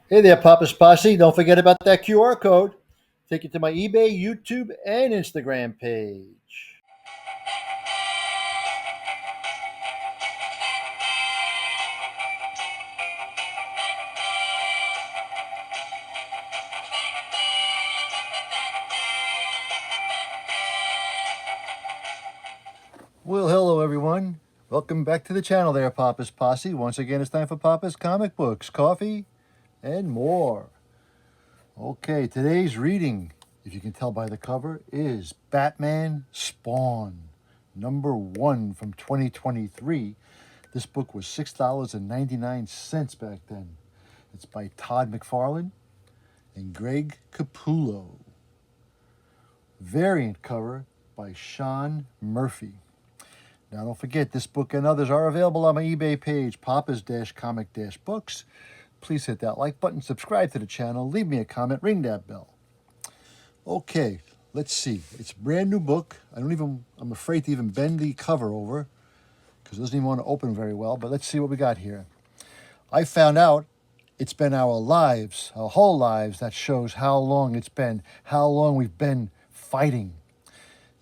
Hey there, Papa's Posse. Don't forget about that QR code. Take you to my eBay, YouTube, and Instagram page. Well, hello, everyone. Welcome back to the channel there, Papa's Posse. Once again, it's time for Papa's comic books, coffee, and more. Okay, today's reading, if you can tell by the cover, is Batman Spawn, #1 from 2023. This book was $6.99 back then. It's by Todd McFarlane and Greg Capullo. Variant cover by Sean Murphy. Now don't forget, this book and others are available on my eBay page, Papa's-Comic-Books. Please hit that like button, subscribe to the channel, leave me a comment, ring that bell. Okay, let's see. It's a brand new book. I'm afraid to even bend the cover over because it doesn't even want to open very well, but let's see what we got here. I found out it's been our lives, our whole lives, that shows how long it's been, how long we've been fighting.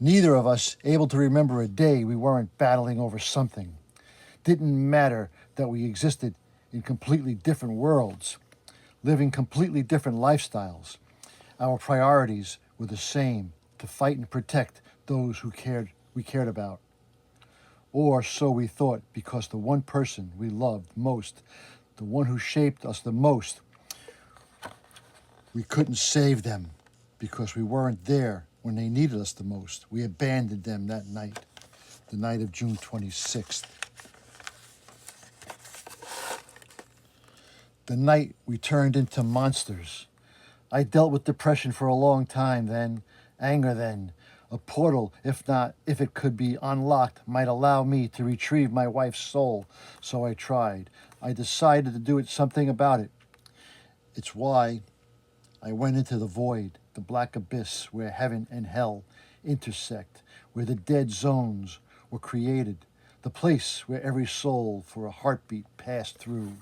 Neither of us able to remember a day we weren't battling over something. Didn't matter that we existed in completely different worlds, living completely different lifestyles. Our priorities were the same, to fight and protect those we cared about. Or so we thought, because the one person we loved most, the one who shaped us the most, we couldn't save them because we weren't there when they needed us the most. We abandoned them that night, the night of June 26th. The night we turned into monsters. I dealt with depression for a long time then, anger then. A portal, if it could be unlocked, might allow me to retrieve my wife's soul. So I tried. I decided to do something about it. It's why I went into the void, the black abyss where heaven and hell intersect, where the dead zones were created, the place where every soul for a heartbeat passed through.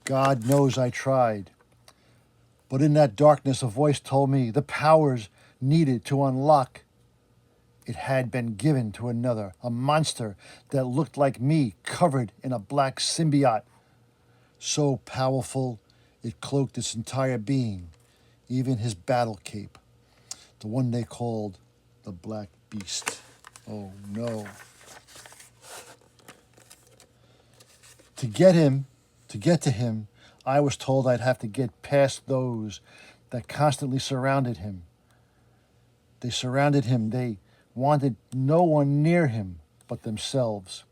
God knows I tried. But in that darkness, a voice told me the powers needed to unlock it had been given to another, a monster that looked like me, covered in a black symbiote. So powerful, it cloaked its entire being, even his battle cape, the one they called the Black Beast. Oh no. To get to him, I was told I'd have to get past those that constantly surrounded him. They surrounded him. They wanted no one near him but themselves.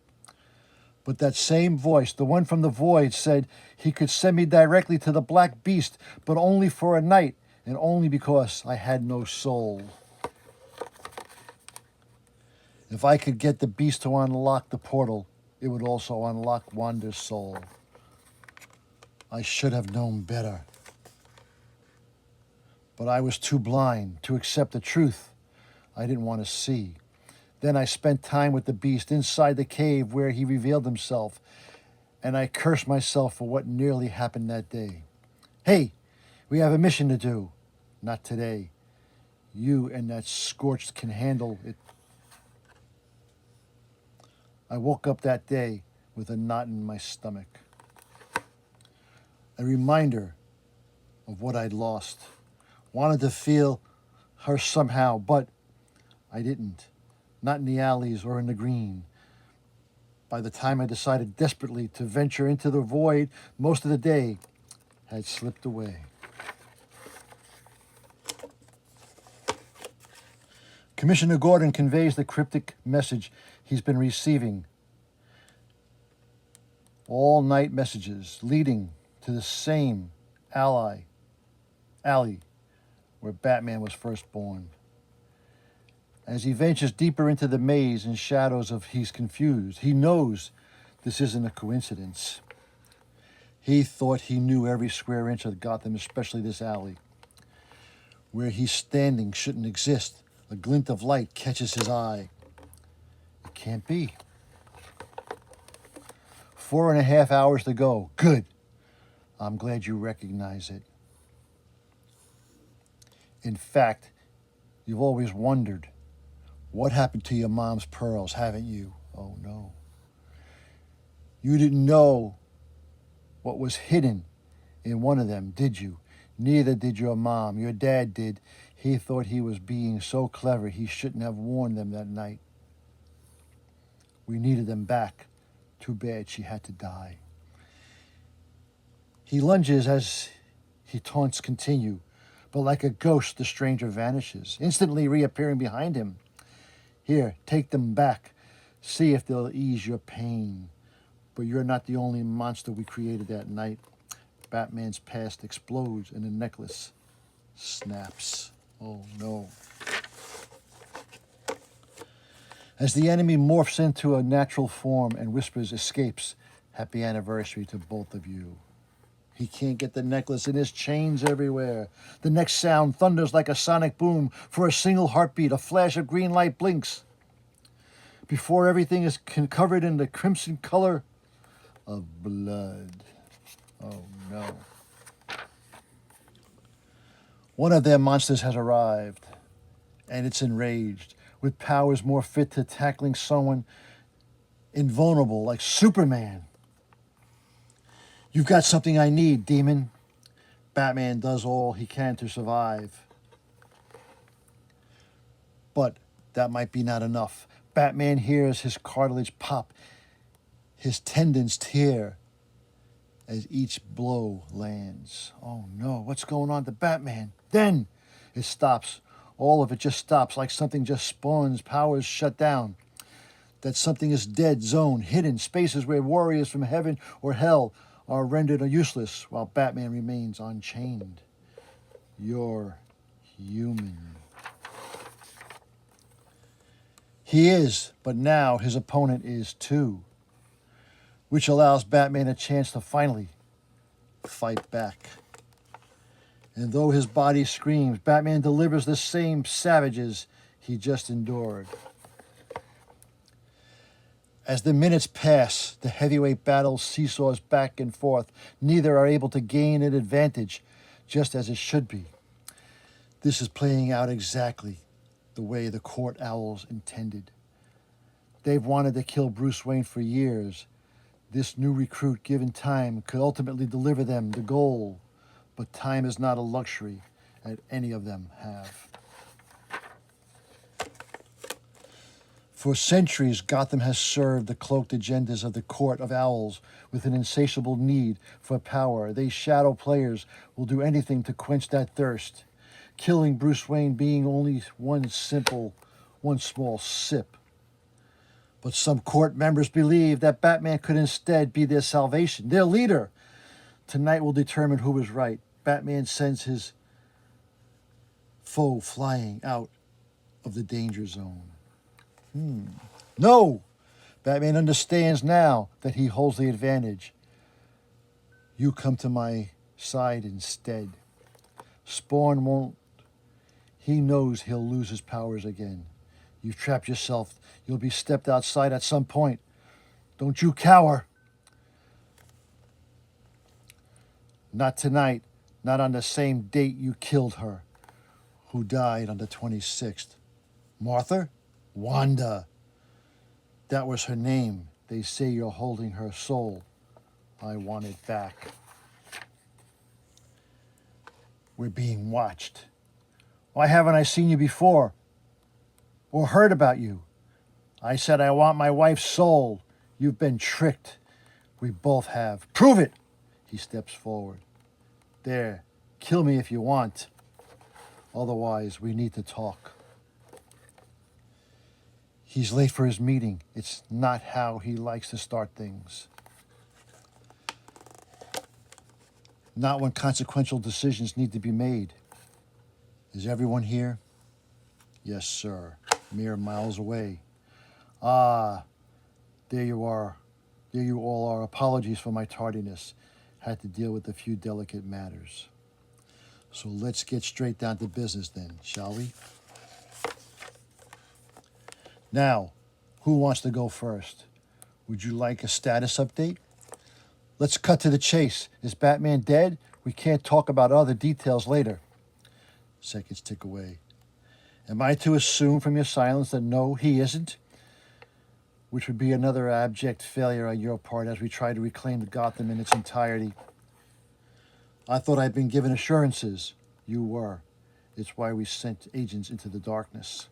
But that same voice, the one from the void, said he could send me directly to the Black Beast, but only for a night, and only because I had no soul. If I could get the beast to unlock the portal, it would also unlock Wanda's soul. I should have known better. But I was too blind to accept the truth I didn't want to see. Then I spent time with the beast inside the cave where he revealed himself, and I cursed myself for what nearly happened that day. Hey, we have a mission to do. Not today. You and that Scorched can handle it. I woke up that day with a knot in my stomach. A reminder of what I'd lost. Wanted to feel her somehow, but I didn't. Not in the alleys or in the green. By the time I decided desperately to venture into the void, most of the day had slipped away. Commissioner Gordon conveys the cryptic message he's been receiving. All night messages leading to the same alley where Batman was first born. As he ventures deeper into the maze and shadows of he's confused, he knows this isn't a coincidence. He thought he knew every square inch of Gotham, especially this alley. Where he's standing shouldn't exist. A glint of light catches his eye. It can't be. 4.5 hours to go. Good. I'm glad you recognize it. In fact, you've always wondered, what happened to your mom's pearls, haven't you? Oh no. You didn't know what was hidden in one of them, did you? Neither did your mom. Your dad did. He thought he was being so clever he shouldn't have worn them that night. We needed them back. Too bad she had to die. He lunges as he taunts continue, but like a ghost the stranger vanishes, instantly reappearing behind him. Here, take them back. See if they'll ease your pain. But you're not the only monster we created that night. Batman's past explodes and the necklace snaps. Oh no. As the enemy morphs into a natural form and whispers escapes, happy anniversary to both of you. He can't get the necklace and there's chains everywhere. The next sound thunders like a sonic boom. For a single heartbeat, a flash of green light blinks. Before everything is covered in the crimson color of blood. Oh no. One of their monsters has arrived, and it's enraged, with powers more fit to tackling someone invulnerable like Superman. You've got something I need, demon. Batman does all he can to survive. But that might be not enough. Batman hears his cartilage pop, his tendons tear as each blow lands. Oh no, what's going on to Batman? Then it stops. All of it just stops, like something just spawns, powers shut down. That something is dead zone, hidden spaces where warriors from heaven or hell are rendered useless while Batman remains unchained. You're human. He is, but now his opponent is too, which allows Batman a chance to finally fight back. And though his body screams, Batman delivers the same savages he just endured. As the minutes pass, the heavyweight battle seesaws back and forth. Neither are able to gain an advantage, just as it should be. This is playing out exactly the way the court owls intended. They've wanted to kill Bruce Wayne for years. This new recruit, given time, could ultimately deliver them the goal. But time is not a luxury that any of them have. For centuries, Gotham has served the cloaked agendas of the Court of Owls with an insatiable need for power. They shadow players will do anything to quench that thirst, killing Bruce Wayne being only one small sip. But some court members believe that Batman could instead be their salvation, their leader. Tonight will determine who is right. Batman sends his foe flying out of the danger zone. No! Batman understands now that he holds the advantage. You come to my side instead. Spawn won't. He knows he'll lose his powers again. You've trapped yourself. You'll be stepped outside at some point. Don't you cower. Not tonight. Not on the same date you killed her. Who died on the 26th? Martha? Wanda. That was her name. They say you're holding her soul. I want it back. We're being watched. Why haven't I seen you before? Or heard about you? I said I want my wife's soul. You've been tricked. We both have. Prove it! He steps forward. There, kill me if you want. Otherwise, we need to talk. He's late for his meeting. It's not how he likes to start things. Not when consequential decisions need to be made. Is everyone here? Yes, sir. Mere miles away. Ah, there you are. There you all are. Apologies for my tardiness. Had to deal with a few delicate matters. So let's get straight down to business then, shall we? Now, who wants to go first? Would you like a status update? Let's cut to the chase. Is Batman dead? We can't talk about other details later. Seconds tick away. Am I to assume from your silence that no, he isn't? Which would be another abject failure on your part as we try to reclaim Gotham in its entirety. I thought I'd been given assurances. You were. It's why we sent agents into the darkness.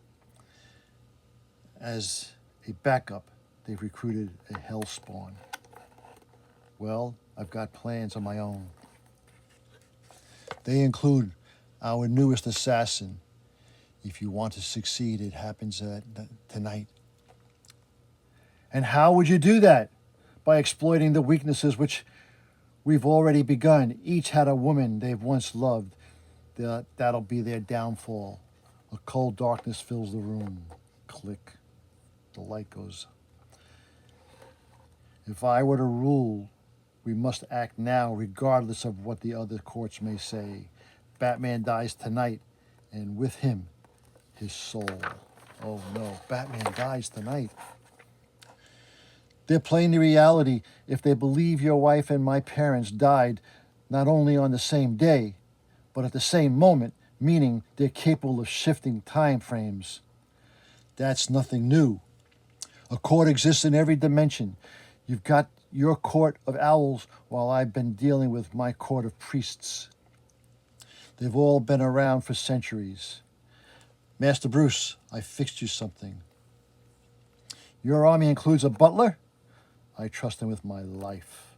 As a backup, they've recruited a Hellspawn. Well, I've got plans of my own. They include our newest assassin. If you want to succeed, it happens tonight. And how would you do that? By exploiting the weaknesses which we've already begun. Each had a woman they've once loved. That'll be their downfall. A cold darkness fills the room. Click. The light goes. If I were to rule, we must act now regardless of what the other courts may say. Batman dies tonight, and with him, his soul. Oh no, Batman dies tonight. They're playing the reality if they believe your wife and my parents died not only on the same day, but at the same moment, meaning they're capable of shifting time frames. That's nothing new. A court exists in every dimension. You've got your court of owls while I've been dealing with my court of priests. They've all been around for centuries. Master Bruce, I fixed you something. Your army includes a butler? I trust him with my life.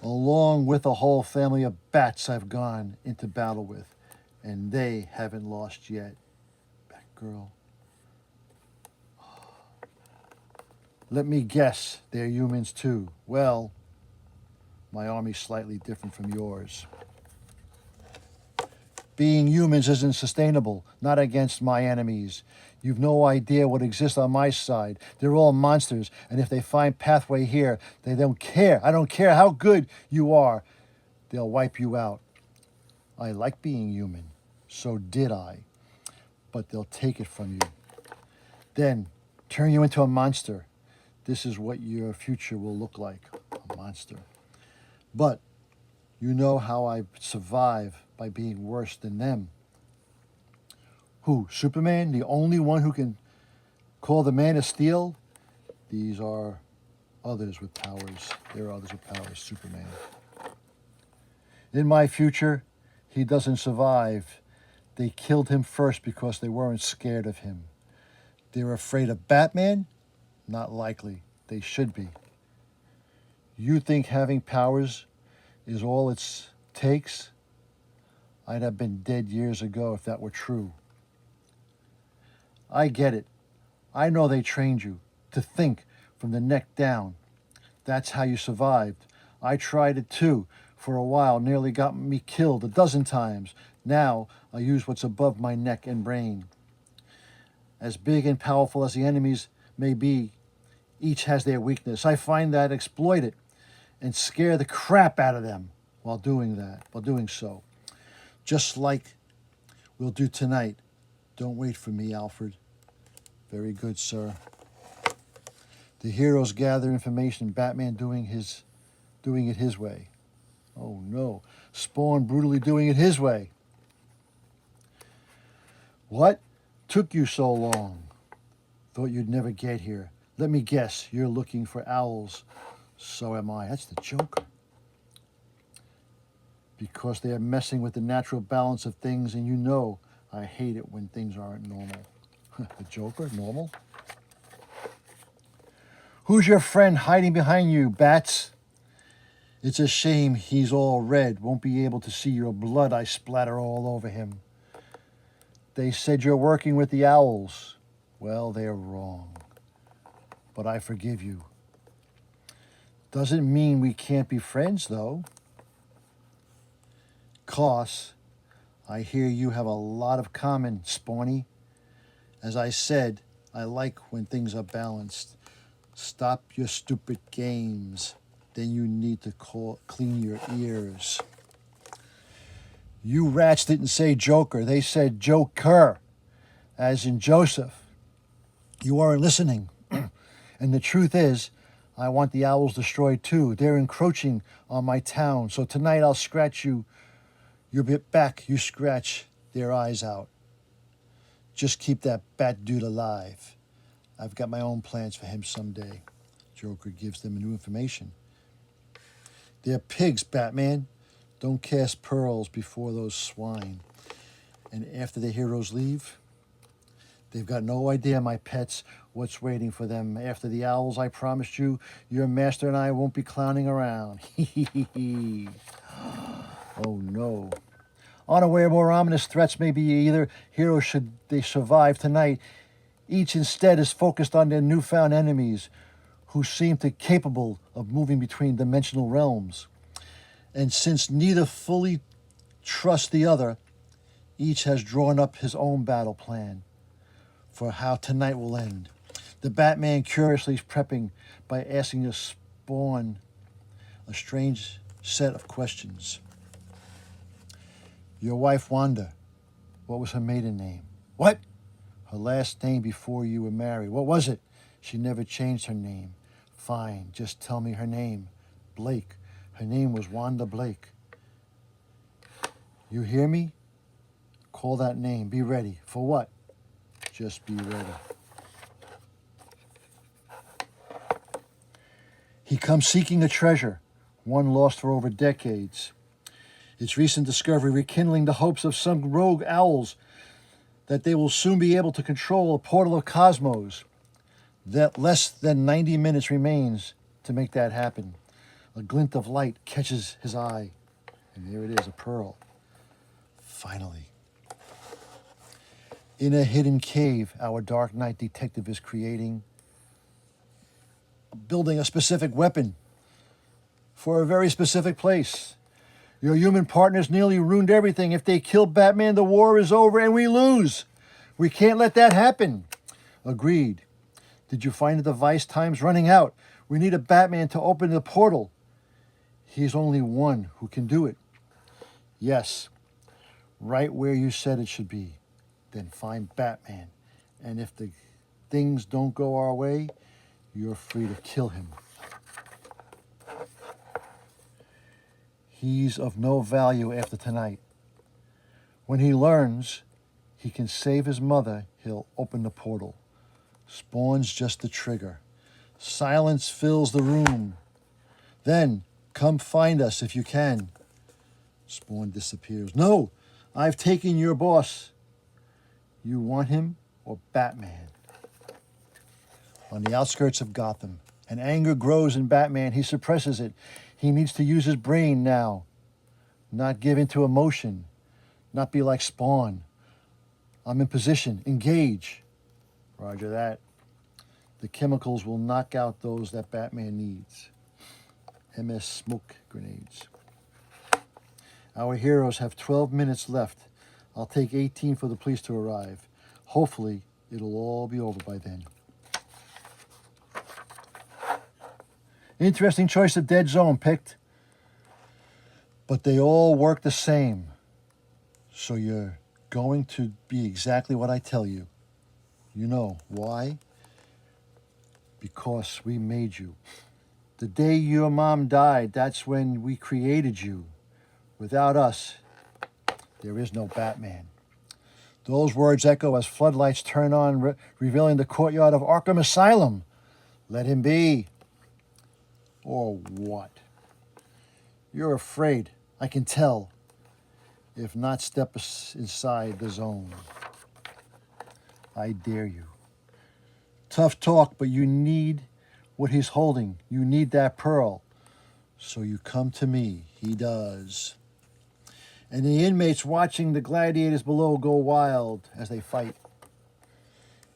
Along with a whole family of bats I've gone into battle with, and they haven't lost yet. Batgirl. Let me guess, they're humans too. Well, my army's slightly different from yours. Being humans isn't sustainable, not against my enemies. You've no idea what exists on my side. They're all monsters, and if they find pathway here, they don't care. I don't care how good you are. They'll wipe you out. I like being human. So did I. But they'll take it from you. Then turn you into a monster. This is what your future will look like, a monster. But you know how I survive by being worse than them. Who, Superman, the only one who can call the Man of Steel? These are others with powers. There are others with powers, Superman. In my future, he doesn't survive. They killed him first because they weren't scared of him. They're afraid of Batman? Not likely. They should be. You think having powers is all it takes? I'd have been dead years ago if that were true. I get it. I know they trained you to think from the neck down. That's how you survived. I tried it too. For a while, nearly got me killed 12 times. Now, I use what's above my neck and brain. As big and powerful as the enemies may be, each has their weakness. I find that, exploit it, and scare the crap out of them while doing so. Just like we'll do tonight. Don't wait for me, Alfred. Very good, sir. The heroes gather information, Batman doing it his way. Oh no, Spawn brutally doing it his way. What took you so long? Thought you'd never get here. Let me guess, you're looking for owls. So am I. That's the Joker. Because they are messing with the natural balance of things, and you know I hate it when things aren't normal. The Joker, normal? Who's your friend hiding behind you, Bats? It's a shame he's all red. Won't be able to see your blood I splatter all over him. They said you're working with the owls. Well, they're wrong. But I forgive you. Doesn't mean we can't be friends, though. 'Cause I hear you have a lot of common, Spawny. As I said, I like when things are balanced. Stop your stupid games. Then you need to clean your ears. You rats didn't say Joker. They said Joker, as in Joseph. You weren't listening. And the truth is, I want the owls destroyed too. They're encroaching on my town. So tonight I'll scratch you. Your bit back, you scratch their eyes out. Just keep that bat dude alive. I've got my own plans for him someday. Joker gives them new information. They're pigs, Batman. Don't cast pearls before those swine. And after the heroes leave, they've got no idea, my pets, what's waiting for them. After the owls, I promised you, your master and I won't be clowning around. Oh no. Unaware more ominous threats may be either heroes should they survive tonight. Each instead is focused on their newfound enemies who seem to capable of moving between dimensional realms. And since neither fully trusts the other, each has drawn up his own battle plan for how tonight will end. The Batman curiously is prepping by asking the Spawn a strange set of questions. Your wife, Wanda, what was her maiden name? What? Her last name before you were married. What was it? She never changed her name. Fine, just tell me her name. Blake. Her name was Wanda Blake. You hear me? Call that name. Be ready. For what? Just be ready. He comes seeking a treasure, one lost for over decades. Its recent discovery rekindling the hopes of some rogue owls that they will soon be able to control a portal of cosmos. That less than 90 minutes remains to make that happen. A glint of light catches his eye, and there it is, a pearl. Finally. In a hidden cave, our Dark Knight detective is building a specific weapon for a very specific place. Your human partners nearly ruined everything. If they kill Batman, the war is over and we lose. We can't let that happen. Agreed. Did you find the device? Time's running out. We need a Batman to open the portal. He's only one who can do it. Yes, right where you said it should be. Then find Batman. And if the things don't go our way, you're free to kill him. He's of no value after tonight. When he learns he can save his mother, he'll open the portal. Spawn's just the trigger. Silence fills the room. Then, come find us if you can. Spawn disappears. No, I've taken your boss. You want him or Batman? On the outskirts of Gotham, and anger grows in Batman. He suppresses it. He needs to use his brain now, not give in to emotion, not be like Spawn. I'm in position. Engage. Roger that. The chemicals will knock out those that Batman needs. MS smoke grenades. Our heroes have 12 minutes left. I'll take 18 for the police to arrive. Hopefully, it'll all be over by then. Interesting choice of dead zone picked. But they all work the same. So you're going to be exactly what I tell you. You know why? Because we made you. The day your mom died, that's when we created you. Without us, there is no Batman. Those words echo as floodlights turn on, revealing the courtyard of Arkham Asylum. Let him be. Or what? You're afraid, I can tell. If not, step inside the zone. I dare you. Tough talk, but you need what he's holding. You need that pearl. So you come to me. He does. And the inmates watching the gladiators below go wild as they fight.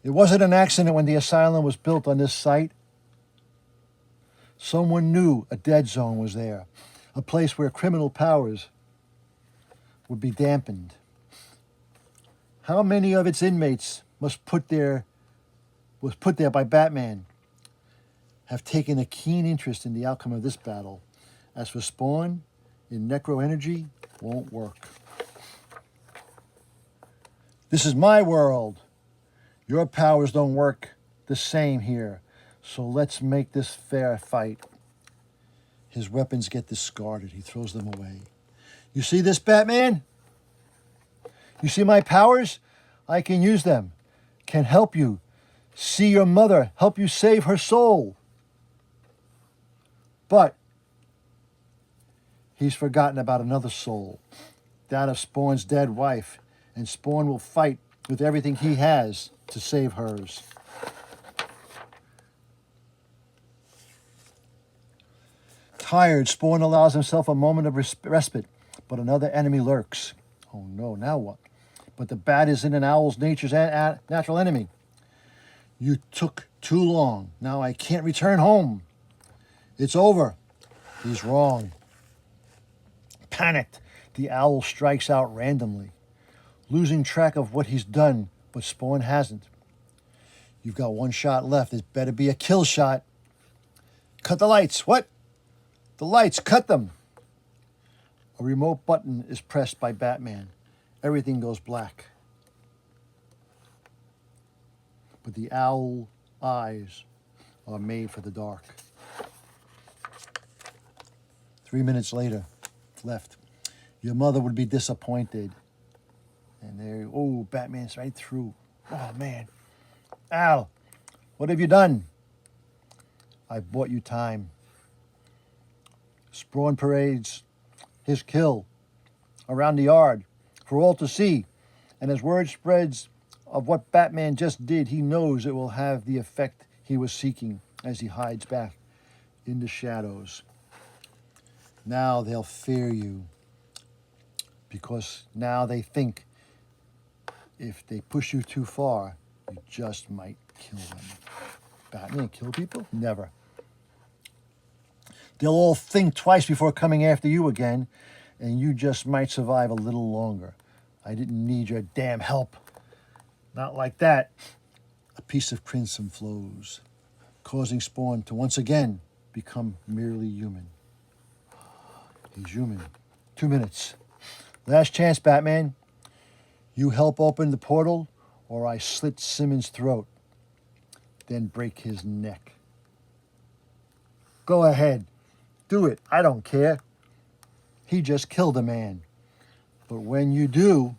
It wasn't an accident when the asylum was built on this site. Someone knew a dead zone was there, a place where criminal powers would be dampened. How many of its inmates was put there by Batman have taken a keen interest in the outcome of this battle. As for Spawn, in necro energy, won't work. This is my world. Your powers don't work the same here. So let's make this fair fight. His weapons get discarded. He throws them away. You see this, Batman? You see my powers? I can use them. Can help you. See your mother. Help you save her soul. But he's forgotten about another soul. That of Spawn's dead wife. And Spawn will fight with everything he has to save hers. Tired, Spawn allows himself a moment of respite, but another enemy lurks. Oh no, now what? But the bat is in an owl's nature's natural enemy. You took too long. Now I can't return home. It's over. He's wrong. Panicked, the owl strikes out randomly, losing track of what he's done, but Spawn hasn't. You've got one shot left. It better be a kill shot. Cut the lights. What? The lights, cut them. A remote button is pressed by Batman. Everything goes black. But the owl eyes are made for the dark. 3 minutes later, left. Your mother would be disappointed. And there, oh, Batman's right through. Oh, man. Al, what have you done? I bought you time. Spawn parades his kill around the yard for all to see. And as word spreads of what Batman just did, he knows it will have the effect he was seeking as he hides back in the shadows. Now they'll fear you because now they think if they push you too far, you just might kill them. Batman kill people? Never. They'll all think twice before coming after you again, and you just might survive a little longer. I didn't need your damn help. Not like that. A piece of crimson flows, causing Spawn to once again become merely human. He's human. 2 minutes. Last chance, Batman. You help open the portal, or I slit Simmons' throat, then break his neck. Go ahead. Do it. I don't care. He just killed a man. But when you do,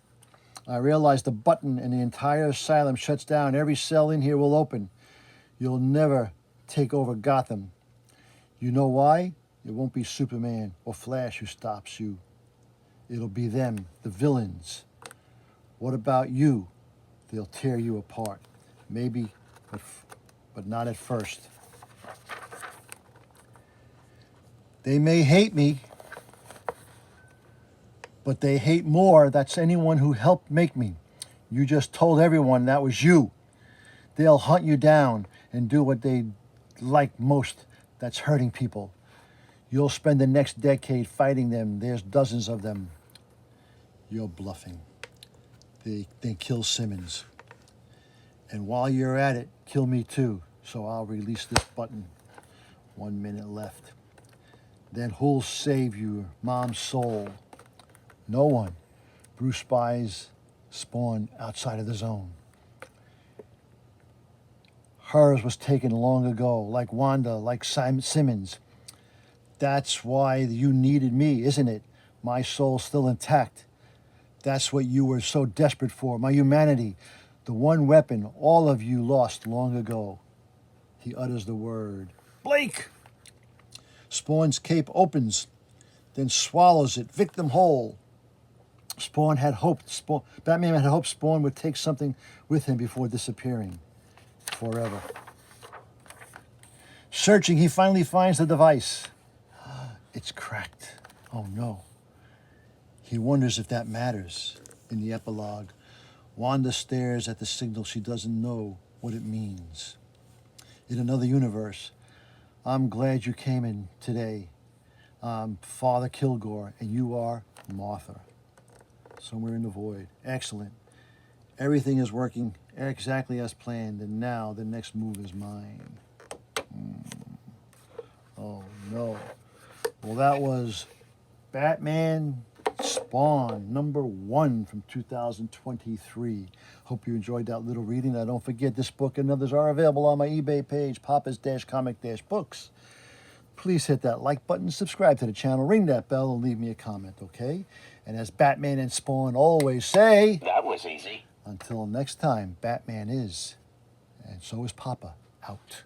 I realize the button and the entire asylum shuts down. Every cell in here will open. You'll never take over Gotham. You know why? It won't be Superman or Flash who stops you. It'll be them, the villains. What about you? They'll tear you apart. Maybe, but not at first. They may hate me, but they hate more. That's anyone who helped make me. You just told everyone that was you. They'll hunt you down and do what they like most. That's hurting people. You'll spend the next decade fighting them. There's dozens of them. You're bluffing. They kill Simmons. And while you're at it, kill me too. So I'll release this button. 1 minute left. Then who'll save your mom's soul? No one. Bruce spies Spawn outside of the zone. Hers was taken long ago, like Wanda, like Simmons. That's why you needed me, isn't it? My soul's still intact. That's what you were so desperate for, my humanity. The one weapon all of you lost long ago. He utters the word, Blake! Spawn's cape opens, then swallows it, victim whole. Batman had hoped Spawn would take something with him before disappearing forever. Searching, he finally finds the device. It's cracked. Oh no. He wonders if that matters. In the epilogue, Wanda stares at the signal. She doesn't know what it means. In another universe, I'm glad you came in today. Father Kilgore, and you are Martha. Somewhere in the void. Excellent. Everything is working exactly as planned, and now the next move is mine. Oh, no. Well, that was Batman Spawn, #1 from 2023. Hope you enjoyed that little reading. Now, don't forget, this book and others are available on my eBay page, Papa's-Comic-Books. Please hit that like button, subscribe to the channel, ring that bell, and leave me a comment, okay? And as Batman and Spawn always say, that was easy. Until next time, Batman is, and so is Papa, out.